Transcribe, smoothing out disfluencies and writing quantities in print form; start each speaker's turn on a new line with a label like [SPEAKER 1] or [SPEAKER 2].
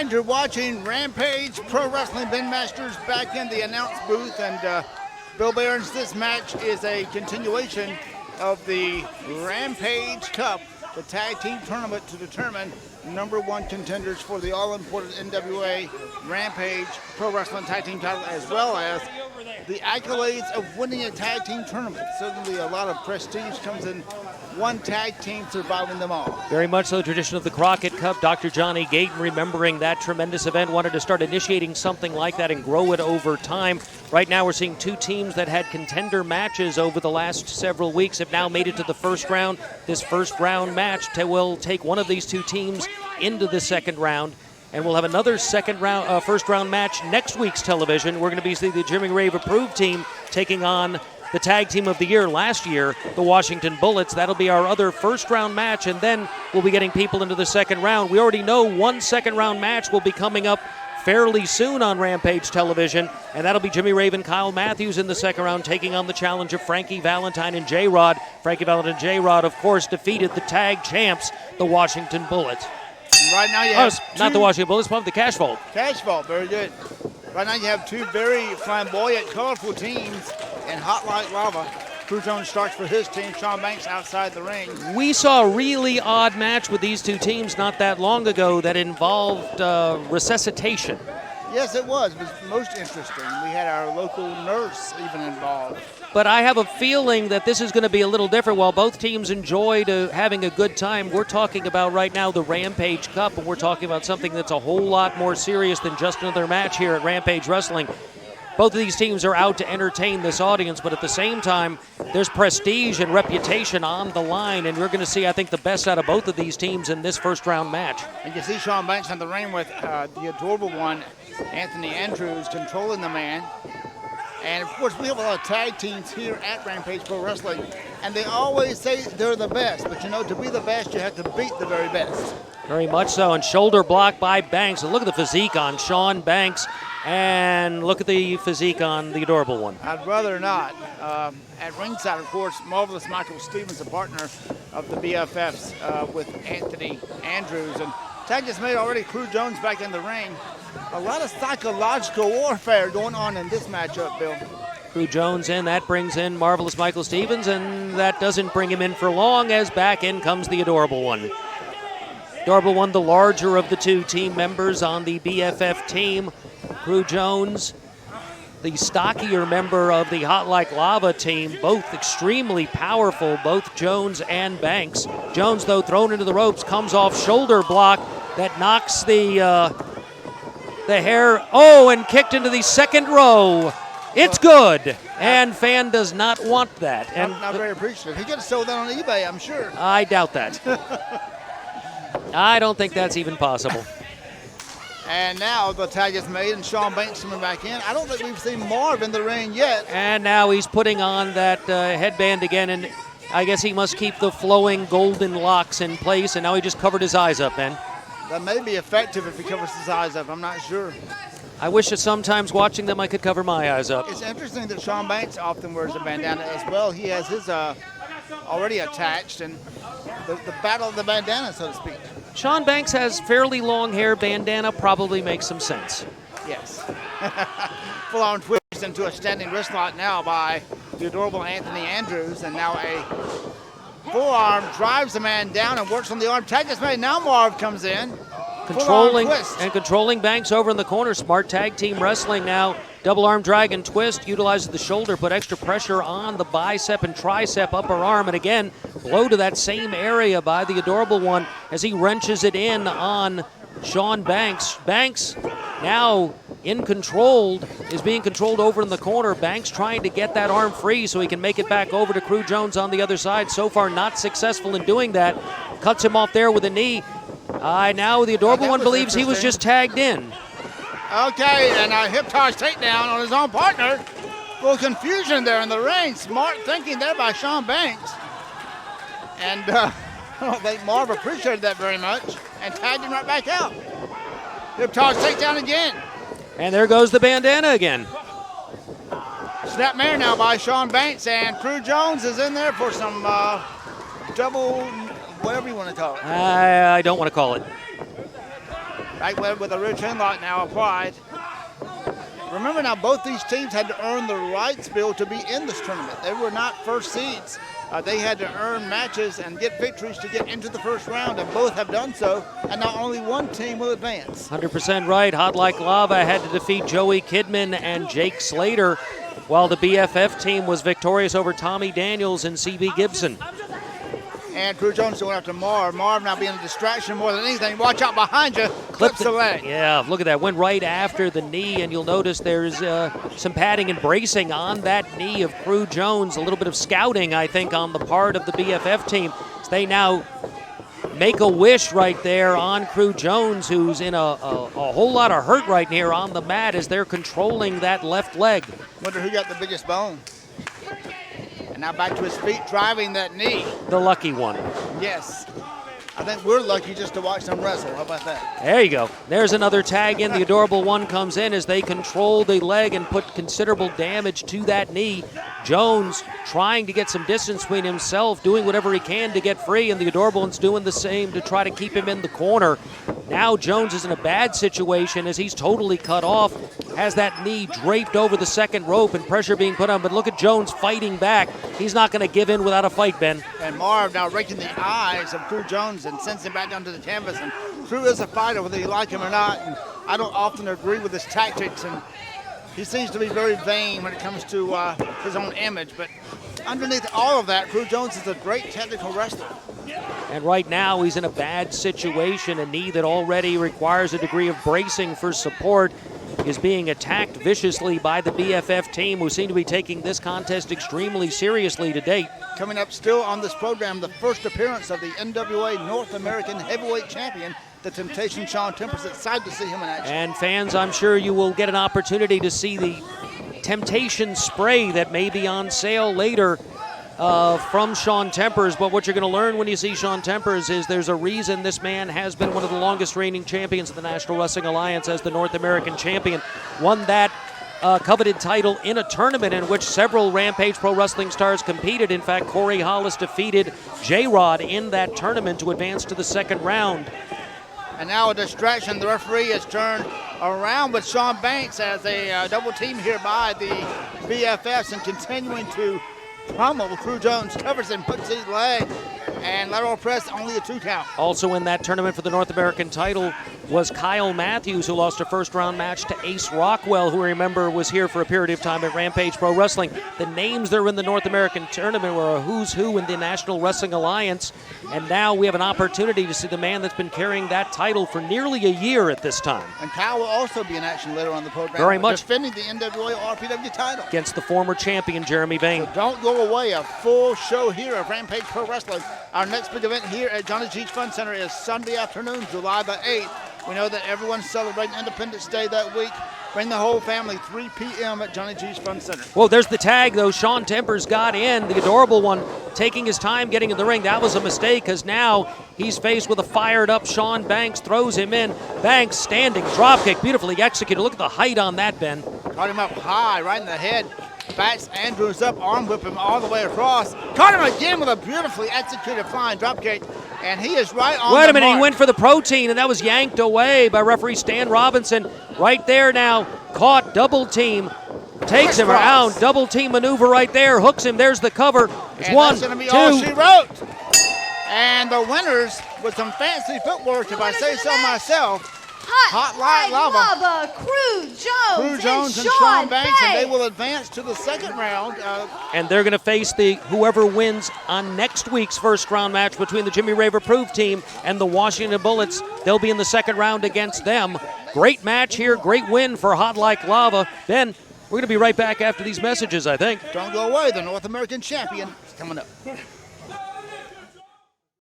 [SPEAKER 1] And you're watching Rampage Pro Wrestling. Ben Masters back in the announce booth. And Bill Behrens, this match is a continuation of the Rampage Cup, the tag team tournament to determine #1 contenders for the all-important NWA Rampage Pro Wrestling Tag Team title, as well as the accolades of winning a tag team tournament. Certainly a lot of prestige comes in one tag team surviving them all.
[SPEAKER 2] Very much so, tradition of the Crockett Cup. Dr. Johnny Gayton, remembering that tremendous event, wanted to start initiating something like that and grow it over time. Right now we're seeing two teams that had contender matches over the last several weeks have now made it to the first round. This first round match will take one of these two teams into the second round. And we'll have another first round match next week's television. We're going to be seeing the Jimmy Rave approved team taking on the tag team of the year last year, the Washington Bullets. That'll be our other first round match, and then we'll be getting people into the second round. We already know one second round match will be coming up fairly soon on Rampage Television, and that'll be Jimmy Rave and Kyle Matthews in the second round taking on the challenge of Frankie Valentine and J-Rod. Frankie Valentine and J-Rod, of course, defeated the tag champs, the Washington Bullets.
[SPEAKER 1] Right now you have
[SPEAKER 2] not the Washington Bullets, but the Cash Vault.
[SPEAKER 1] Cash Vault, very good. Right now you have two very flamboyant, colorful teams in Hot Like Lava. Crew Jones starts for his team, Shawn Banks outside the ring.
[SPEAKER 2] We saw a really odd match with these two teams not that long ago that involved resuscitation.
[SPEAKER 1] Yes, it was. It was most interesting. We had our local nurse even involved.
[SPEAKER 2] But I have a feeling that this is going to be a little different. While both teams enjoyed having a good time, we're talking about right now the Rampage Cup, and we're talking about something that's a whole lot more serious than just another match here at Rampage Wrestling. Both of these teams are out to entertain this audience, but at the same time, there's prestige and reputation on the line, and we're going to see, I think, the best out of both of these teams in this first-round match.
[SPEAKER 1] And you see Shawn Banks in the ring with the adorable one, Anthony Andrews, controlling the man. And, of course, we have a lot of tag teams here at Rampage Pro Wrestling, and they always say they're the best. But, you know, to be the best, you have to beat the very best.
[SPEAKER 2] Very much so, and shoulder block by Banks. And look at the physique on Shawn Banks, and look at the physique on the adorable one.
[SPEAKER 1] I'd rather not. At ringside, of course, Marvelous Michael Stevens, a partner of the BFFs with Anthony Andrews. And tag just made already, Crew Jones back in the ring. A lot of psychological warfare going on in this matchup, Bill.
[SPEAKER 2] Crew Jones in, that brings in Marvelous Michael Stevens, and that doesn't bring him in for long as back in comes the adorable one. Adorable one, the larger of the two team members on the BFF team. Crew Jones, the stockier member of the Hot Like Lava team, both extremely powerful, both Jones and Banks. Jones, though, thrown into the ropes, comes off shoulder block that knocks the hair, and kicked into the second row. It's good, and Fan does not want that. And
[SPEAKER 1] not very appreciative. He could have sold that on eBay, I'm sure.
[SPEAKER 2] I doubt that. I don't think that's even possible.
[SPEAKER 1] And now the tag is made, and Shawn Banks coming back in. I don't think we've seen Marv in the ring yet.
[SPEAKER 2] And now he's putting on that headband again, and I guess he must keep the flowing golden locks in place, and now he just covered his eyes up, Ben.
[SPEAKER 1] That may be effective if he covers his eyes up. I'm not sure.
[SPEAKER 2] I wish that sometimes watching them I could cover my eyes up.
[SPEAKER 1] It's interesting that Shawn Banks often wears a bandana as well. He has his already attached, and the battle of the bandana, so to speak.
[SPEAKER 2] Shawn Banks has fairly long hair. Bandana probably makes some sense.
[SPEAKER 1] Yes. Full-on twist into a standing wrist lock now by the adorable Anthony Andrews, and now a forearm drives the man down and works on the arm. Tag is made. Now Marv comes in.
[SPEAKER 2] Controlling Banks over in the corner. Smart tag team wrestling now. Double arm drag and twist. Utilizes the shoulder. Put extra pressure on the bicep and tricep upper arm. And again, blow to that same area by the adorable one as he wrenches it in on Shawn Banks. Banks now is being controlled over in the corner. Banks trying to get that arm free so he can make it back over to Crew Jones on the other side. So far not successful in doing that. Cuts him off there with a knee. Now the adorable one believes he was just tagged in.
[SPEAKER 1] Okay, and a hip toss takedown on his own partner. A little confusion there in the ring. Smart thinking there by Shawn Banks. And I don't think Marv appreciated that very much and tagged him right back out. Hip toss takedown again.
[SPEAKER 2] And there goes the bandana again.
[SPEAKER 1] Snapmare now by Shawn Banks, and Crew Jones is in there for some double, whatever you want to call it.
[SPEAKER 2] I don't want to call it.
[SPEAKER 1] Right with a rear chain lock now applied. Remember now, both these teams had to earn the rights, Bill, to be in this tournament. They were not first seeds. They had to earn matches and get victories to get into the first round, and both have done so, and now only one team will advance.
[SPEAKER 2] 100% right. Hot Like Lava had to defeat Joey Kidman and Jake Slater, while the BFF team was victorious over Tommy Daniels and CB Gibson.
[SPEAKER 1] And Crew Jones going after Marv. Marv now being a distraction more than anything. Watch out behind you. Clips the leg.
[SPEAKER 2] Yeah, look at that. Went right after the knee, and you'll notice there's some padding and bracing on that knee of Crew Jones. A little bit of scouting, I think, on the part of the BFF team. So they now make a wish right there on Crew Jones, who's in a whole lot of hurt right here on the mat as they're controlling that left leg.
[SPEAKER 1] Wonder who got the biggest bone. And now back to his feet, driving that knee.
[SPEAKER 2] The lucky one.
[SPEAKER 1] Yes. I think we're lucky just to watch them wrestle. How about that?
[SPEAKER 2] There you go. There's another tag in. The Adorable One comes in as they control the leg and put considerable damage to that knee. Jones trying to get some distance between himself, doing whatever he can to get free, and the Adorable One's doing the same to try to keep him in the corner. Now Jones is in a bad situation as he's totally cut off, has that knee draped over the second rope and pressure being put on, but look at Jones fighting back. He's not going to give in without a fight, Ben.
[SPEAKER 1] And Marv now raking the eyes of Crew Jones and sends him back down to the canvas. And Crew is a fighter, whether you like him or not. And I don't often agree with his tactics, and he seems to be very vain when it comes to his own image. But underneath all of that, Crew Jones is a great technical wrestler.
[SPEAKER 2] And right now he's in a bad situation. A knee that already requires a degree of bracing for support is being attacked viciously by the BFF team, who seem to be taking this contest extremely seriously to date.
[SPEAKER 1] Coming up still on this program, the first appearance of the NWA North American Heavyweight Champion, the Temptation Shawn Tempers. Excited to see him in action.
[SPEAKER 2] And fans, I'm sure you will get an opportunity to see the Temptation spray that may be on sale later from Shawn Tempers. But what you're going to learn when you see Shawn Tempers is there's a reason this man has been one of the longest reigning champions of the National Wrestling Alliance as the North American champion. Won that coveted title in a tournament in which several Rampage Pro Wrestling stars competed. In fact, Corey Hollis defeated J-Rod in that tournament to advance to the second round.
[SPEAKER 1] And now a distraction. The referee has turned around with Shawn Banks as a double team here by the BFFs and continuing to pummel. Crew Jones covers him, puts his leg, and lateral press, only a 2 count.
[SPEAKER 2] Also in that tournament for the North American title was Kyle Matthews, who lost a first-round match to Ace Rockwell, who, remember, was here for a period of time at Rampage Pro Wrestling. The names that are in the North American tournament were a who's who in the National Wrestling Alliance, and now we have an opportunity to see the man that's been carrying that title for nearly a year at this time.
[SPEAKER 1] And Kyle will also be in action later on the program.
[SPEAKER 2] Very much.
[SPEAKER 1] Defending the NWA RPW title.
[SPEAKER 2] Against the former champion, Jeremy Vane.
[SPEAKER 1] So don't go away. A full show here of Rampage Pro Wrestling. Our next big event here at Johnny G's Fun Center is Sunday afternoon, July the 8th. We know that everyone's celebrating Independence Day that week. Bring the whole family, 3 p.m. at Johnny G's Fun Center.
[SPEAKER 2] Well, there's the tag, though. Shawn Tempers got in. The Adorable One taking his time getting in the ring. That was a mistake because now he's faced with a fired-up Shawn Banks. Throws him in. Banks standing, dropkick, beautifully executed. Look at the height on that, Ben.
[SPEAKER 1] Caught him up high, right in the head. Backs Andrews up, arm whip him all the way across. Caught him again with a beautifully executed flying dropkick, and he is right on
[SPEAKER 2] Wait a
[SPEAKER 1] the
[SPEAKER 2] minute,
[SPEAKER 1] mark.
[SPEAKER 2] he went for the protein, and that was yanked away by referee Stan Robinson. Right there now, caught, double team, takes him around, double team maneuver right there, hooks him, there's the cover. It's
[SPEAKER 1] and
[SPEAKER 2] 1,
[SPEAKER 1] that's gonna be
[SPEAKER 2] 2.
[SPEAKER 1] all she wrote. And the winners with some fancy footwork, if I say so myself, Hot Like Lava, Crew Jones and Shawn Banks, and they will advance to the second round.
[SPEAKER 2] And they're going to face whoever wins on next week's first round match between the Jimmy Rave Approved team and the Washington Bullets. They'll be in the second round against them. Great match here, great win for Hot Like Lava. Ben, we're going to be right back after these messages, I think.
[SPEAKER 1] Don't go away, the North American champion is coming up.